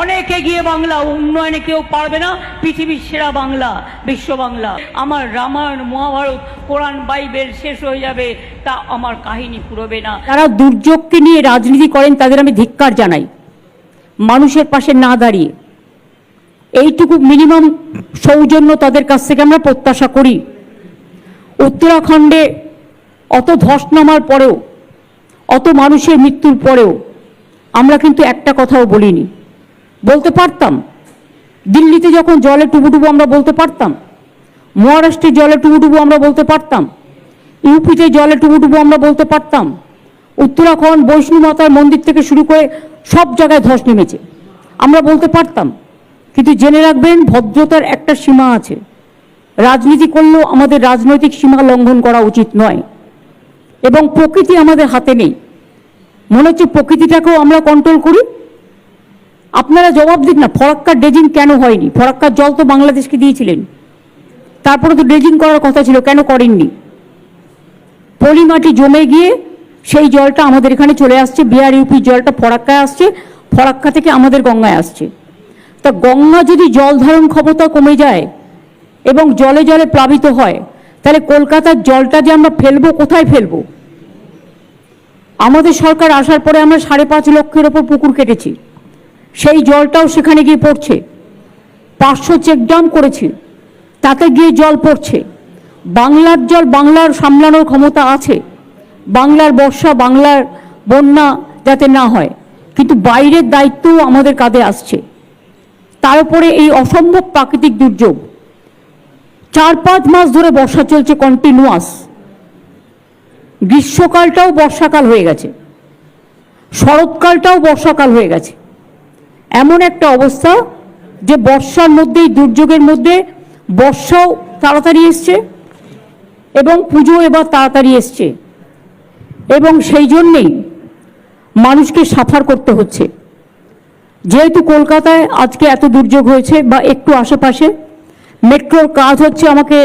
অনেক এগিয়ে বাংলা, উন্নয়নে কেউ পারবে না, পৃথিবীর সেরা বাংলা, বিশ্ব বাংলা। আমার রামায়ণ, মহাভারত, কোরআন, বাইবেল শেষ হয়ে যাবে, তা আমার কাহিনী পুরোবে না। যারা দুর্যোগকে নিয়ে রাজনীতি করেন তাদের আমি ধিক্কার জানাই, মানুষের পাশে না দাঁড়িয়ে। এইটুকু মিনিমাম সৌজন্য তাদের কাছ থেকে আমরা প্রত্যাশা করি। উত্তরাখণ্ডে অত ধস নামার পরেও, অত মানুষের মৃত্যুর পরেও আমরা কিন্তু একটা কথাও বলিনি। বলতে পারতাম, দিল্লিতে যখন জলে টুবুটুবু আমরা বলতে পারতাম, মহারাষ্ট্রে জলে টুবুটুবু আমরা বলতে পারতাম, ইউপিতে জলে টুবুটুবু আমরা বলতে পারতাম। উত্তরাখণ্ড বৈষ্ণো মাতার মন্দির থেকে শুরু করে সব জায়গায় ধস নেমেছে, আমরা বলতে পারতাম। কিন্তু জেনে রাখবেন, ভদ্রতার একটা সীমা আছে। রাজনীতি করলেও আমাদের রাজনৈতিক সীমা লঙ্ঘন করা উচিত নয়। এবং প্রকৃতি আমাদের হাতে নেই, মনে হচ্ছে প্রকৃতিটাকেও আমরা কন্ট্রোল করি। আপনারা জবাব দিন না, ফরাক্কার ড্রেজিং কেন হয়নি? ফরাক্কার জল তো বাংলাদেশকে দিয়েছিলেন, তারপরে তো ড্রেজিং করার কথা ছিল, কেন করেননি? পলি মাটি জমে গিয়ে সেই জলটা আমাদের এখানে চলে আসছে, বিহার ইউপির জলটা ফরাক্কায় আসছে, ফরাক্কা থেকে আমাদের গঙ্গায় আসছে। তা গঙ্গা যদি জল ধারণ ক্ষমতা কমে যায় এবং জলে জলে প্লাবিত হয়, তাহলে কলকাতার জলটা যে আমরা ফেলবো, কোথায় ফেলবো? আমাদের সরকার আসার পরে আমরা 5.5 লক্ষের ওপর পুকুর কেটেছি, সেই জলটাও সেখানে গিয়ে পড়ছে। 500 চেকডাম করেছি, তাতে গিয়ে জল পড়ছে। বাংলার জল বাংলার সামলানোর ক্ষমতা আছে, বাংলার বর্ষা, বাংলার বন্যা যাতে না হয়, কিন্তু বাইরের দায়িত্বও আমাদের কাঁধে আসছে। তার উপরে এই অসম্ভব প্রাকৃতিক দুর্যোগ, 4-5 মাস ধরে বর্ষা চলছে কন্টিনিউয়াস। গ্রীষ্মকালটাও বর্ষাকাল হয়ে গেছে, শরৎকালটাও বর্ষাকাল হয়ে গেছে। এমন একটা অবস্থা যে বর্ষার মধ্যেই, দুর্যোগের মধ্যে বর্ষাও তাড়াতাড়ি এসছে এবং পুজো এবার তাড়াতাড়ি এসছে, এবং সেই জন্যেই মানুষকে সাফার করতে হচ্ছে। যেহেতু কলকাতায় আজকে এত দুর্যোগ হয়েছে বা একটু আশেপাশে, মেট্রোর কাজ হচ্ছে, আমাকে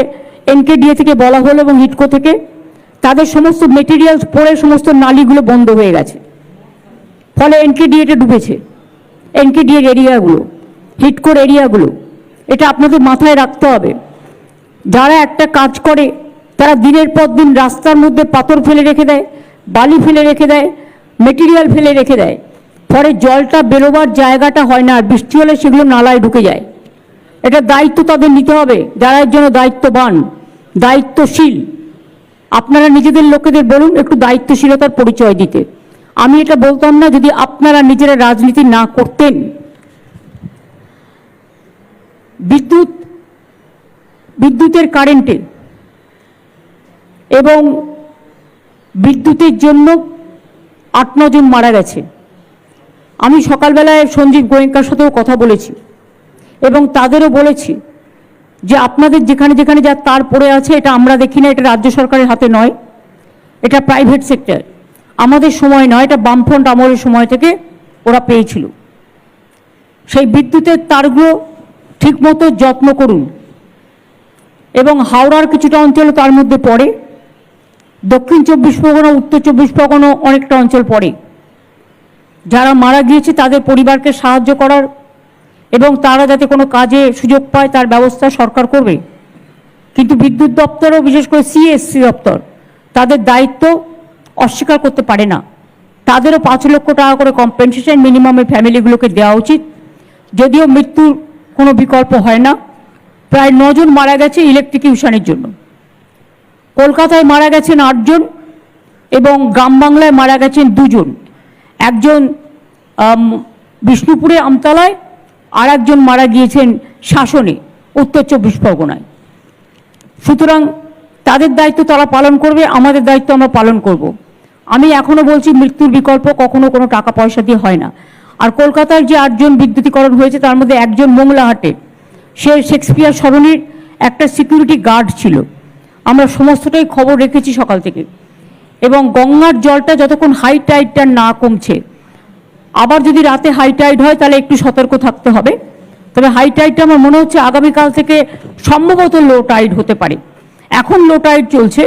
এনকেডিএ থেকে বলা হলো এবং হিটকো থেকে, তাদের সমস্ত মেটেরিয়ালস পড়ে সমস্ত নালীগুলো বন্ধ হয়ে গেছে, ফলে এনকেডিএতে ডুবেছে, এনকেডিএর এরিয়াগুলো, হিটকোর এরিয়াগুলো। এটা আপনাদের মাথায় রাখতে হবে। যারা একটা কাজ করে তারা দিনের পর দিন রাস্তার মধ্যে পাথর ফেলে রেখে দেয়, বালি ফেলে রেখে দেয়, মেটেরিয়াল ফেলে রেখে দেয়, পরে জলটা বেরোবার জায়গাটা হয় না, আর বৃষ্টি হলে সেগুলো নালায় ঢুকে যায়। এটা দায়িত্ব তাদের নিতে হবে, যারা এর জন্য দায়িত্ববান, দায়িত্বশীল। আপনারা নিজেদের লোকেদের বলুন একটু দায়িত্বশীলতার পরিচয় দিতে। আমি এটা বলতাম না যদি আপনারা নিজেরা রাজনীতি না করতেন। বিদ্যুতের কারেন্টে এবং বিদ্যুতের জন্য 8-9 জন মারা গেছে। আমি সকালবেলায় সঞ্জীব গোয়েঙ্কার সাথেও কথা বলেছি এবং তাদেরও বলেছি যে আপনাদের যেখানে যেখানে যা তার পড়ে আছে, এটা আমরা দেখি না, এটা রাজ্য সরকারের হাতে নয়, এটা প্রাইভেট সেক্টর, আমাদের সময় নয়, এটা বামফ্রন্ট আমলের সময় থেকে ওরা পেয়েছিল। সেই বিদ্যুতের তারগুলো ঠিকমতো যত্ন করুন। এবং হাওড়ার কিছুটা অঞ্চল তার মধ্যে পড়ে, দক্ষিণ 24 পরগনা, উত্তর 24 পরগনা অনেকটা অঞ্চল পড়ে। যারা মারা গিয়েছে তাদের পরিবারকে সাহায্য করার এবং তারা যাতে কোনো কাজে সুযোগ পায় তার ব্যবস্থা সরকার করবে। কিন্তু বিদ্যুৎ দপ্তরও, বিশেষ করে সিএসসি দপ্তর, তাদের দায়িত্ব অস্বীকার করতে পারে না। তাদেরও 5 লক্ষ টাকা করে কম্পেনসেশন মিনিমামে ফ্যামিলিগুলোকে দেওয়া উচিত। যদিও মৃত্যুর কোনো বিকল্প হয় না। প্রায় 9 জন মারা গেছে ইলেকট্রিকিউশনের জন্য। কলকাতায় মারা গেছেন 8 জন এবং গ্রাম বাংলায় মারা গেছেন 2 জন। একজন বিষ্ণুপুরে আমতলায়, আর একজন মারা গিয়েছেন শাসনে, উত্তর 24 পরগনায়। সুতরাং তাদের দায়িত্ব তারা পালন করবে, আমাদের দায়িত্ব আমরা পালন করব। আমি এখনো বলছি, মৃত্যুর বিকল্প কখনো কোনো টাকা পয়সা দিয়ে হয় না। আর কলকাতার যে 8 জন বিদ্যুতীকরণ হয়েছে তার মধ্যে একজন মোংলাহাটে, সে শেক্সপিয়ার সরণির একটা সিকিউরিটি গার্ড ছিল। আমরা সমস্তটাই খবর রেখেছি সকাল থেকে। এবং গঙ্গার জলটা যতক্ষণ হাই টাইডটা না কমছে, আবার যদি রাতে হাই টাইড হয় তাহলে একটু সতর্ক থাকতে হবে। তবে হাই টাইডটা আমার মনে হচ্ছে আগামীকাল থেকে সম্ভবত লো টাইড হতে পারে। এখন লো টাইড চলছে,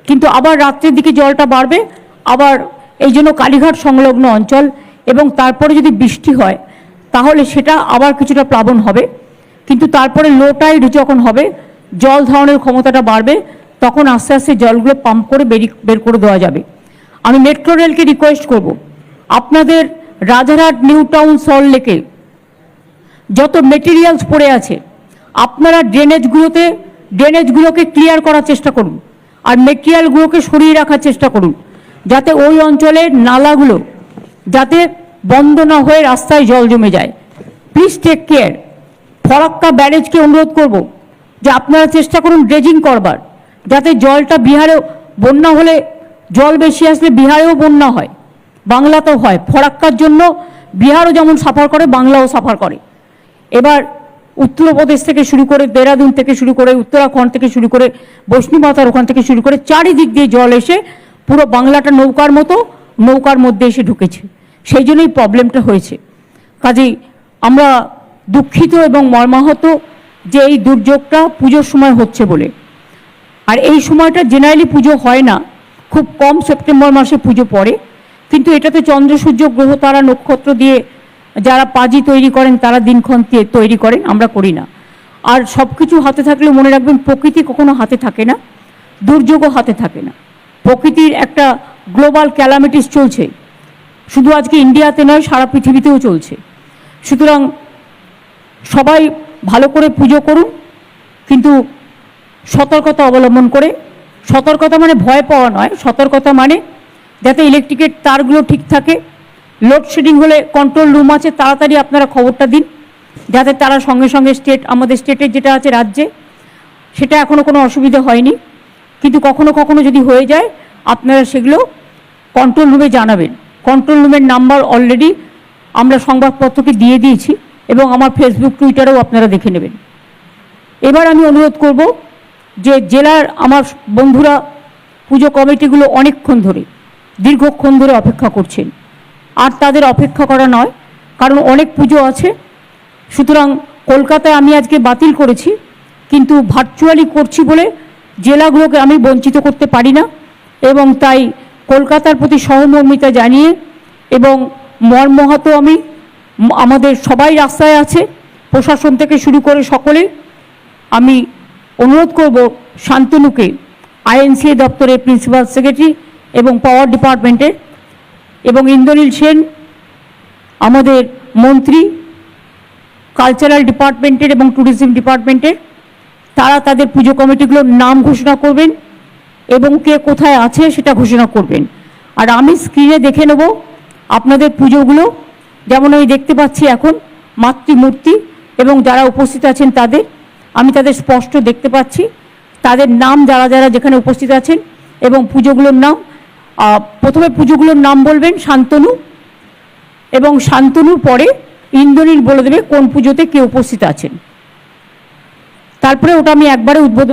কিন্তু আবার রাত্রের দিকে জলটা বাড়বে। আবার এই জন্য কালীঘাট সংলগ্ন অঞ্চল এবং তারপরে যদি বৃষ্টি হয় তাহলে সেটা আবার কিছুটা প্লাবন হবে, কিন্তু তারপরে লো টাইড যখন হবে, জল ধারণের ক্ষমতাটা বাড়বে, তখন আস্তে আস্তে জলগুলো পাম্প করে বের করে দেওয়া যাবে। আমি মেট্রো রেলকে রিকোয়েস্ট করব, আপনাদের রাজারহাট নিউ টাউন সল্টলেকে যত মেটেরিয়ালস পড়ে আছে, আপনারা ড্রেনেজগুলোকে ক্লিয়ার করার চেষ্টা করুন, আর মেটেরিয়ালগুলোকে সরিয়ে রাখার চেষ্টা করুন, যাতে ওই অঞ্চলের নালাগুলো যাতে বন্ধ না হয়ে রাস্তায় জল জমে যায়। Please take care. ফরাক্কা ব্যারেজকে অনুরোধ করব যে আপনারা চেষ্টা করুন ড্রেজিং করবার, যাতে জলটা বিহারেও, বন্যা হলে জল বেশি আসলে বিহারেও বন্যা হয়, বাংলাতেও হয়। ফরাক্কার জন্য বিহারও যেমন সাফার করে, বাংলাও সাফার করে। এবার উত্তরপ্রদেশ থেকে শুরু করে, দেরাদুন থেকে শুরু করে, উত্তরাখণ্ড থেকে শুরু করে, বৈষ্ণীমাতার ওখান থেকে শুরু করে চারিদিক দিয়ে জল এসে পুরো বাংলাটা নৌকার মধ্যে এসে ঢুকেছে। সেই জন্যই প্রবলেমটা হয়েছে। কাজেই আমরা দুঃখিত এবং মর্মাহত যে এই দুর্যোগটা পুজোর সময় হচ্ছে বলে। আর এই সময়টা জেনারেলি পুজো হয় না, খুব কম সেপ্টেম্বর মাসে পুজো পড়ে, কিন্তু এটাতে চন্দ্র সূর্য গ্রহ তারা নক্ষত্র দিয়ে যারা পাজি তৈরি করেন তারা দিনক্ষণ তৈরি করেন, আমরা করি না। আর সব কিছু হাতে থাকলে মনে রাখবেন, প্রকৃতি কখনো হাতে থাকে না, দুর্যোগও হাতে থাকে না। প্রকৃতির একটা গ্লোবাল ক্যালামিটিস চলছে, শুধু আজকে ইন্ডিয়াতে নয়, সারা পৃথিবীতেও চলছে। সুতরাং সবাই ভালো করে পুজো করুন, কিন্তু সতর্কতা অবলম্বন করে। সতর্কতা মানে ভয় পাওয়া নয়, সতর্কতা মানে যাতে ইলেকট্রিকের তারগুলো ঠিক থাকে। লোডশেডিং হলে কন্ট্রোল রুম আছে, তাড়াতাড়ি আপনারা খবরটা দিন, যাতে তারা সঙ্গে সঙ্গে আমাদের স্টেটের যেটা আছে রাজ্যে, সেটা এখনও কোনো অসুবিধা হয়নি, কিন্তু কখনো কখনো যদি হয়ে যায় আপনারা সেগুলো কন্ট্রোল রুমে জানাবেন। কন্ট্রোল রুমের নাম্বার অলরেডি আমরা সংবাদপত্রকে দিয়ে দিয়েছি, এবং আমার ফেসবুক টুইটারেও আপনারা দেখে নেবেন। এবার আমি অনুরোধ করব যে জেলার আমার বন্ধুরা, পুজো কমিটিগুলো অনেকক্ষণ ধরে, দীর্ঘক্ষণ ধরে অপেক্ষা করছেন, আর তাদের অপেক্ষা করা নয়, কারণ অনেক পুজো আছে। সুতরাং কলকাতায় আমি আজকে বাতিল করেছি, কিন্তু ভার্চুয়ালি করছি বলে জেলাগুলোকে আমি বঞ্চিত করতে পারি না, এবং তাই কলকাতার প্রতি সহমর্মিতা জানিয়ে এবং মর্মাহত আমি, আমাদের সবাই রাস্তায় আছে, প্রশাসন থেকে শুরু করে সকলে, আমি অনুরোধ করব শান্তনুকে, আইএনসিএ দপ্তরের প্রিন্সিপাল সেক্রেটারি এবং পাওয়ার ডিপার্টমেন্টের, এবং ইন্দ্রনীল সেন আমাদের মন্ত্রী কালচারাল ডিপার্টমেন্টের এবং ট্যুরিজম ডিপার্টমেন্টের, তারা তাদের পুজো কমিটিগুলোর নাম ঘোষণা করবেন এবং কে কোথায় আছে সেটা ঘোষণা করবেন। আর আমি স্ক্রিনে দেখে নেব আপনাদের পুজোগুলো, যেমন আমি দেখতে পাচ্ছি এখন মাতৃমূর্তি এবং যারা উপস্থিত আছেন আমি তাদের স্পষ্ট দেখতে পাচ্ছি, তাদের নাম যারা যারা যেখানে উপস্থিত আছেন এবং পুজোগুলোর নাম। প্রথমে পুজোগুলোর নাম বলবেন শান্তনু, এবং শান্তনুর পরে ইন্দ্রনীল বলে দেবে কোন পুজোতে কে উপস্থিত আছেন। তারপরে ওটা আমি একবারে উদ্বোধন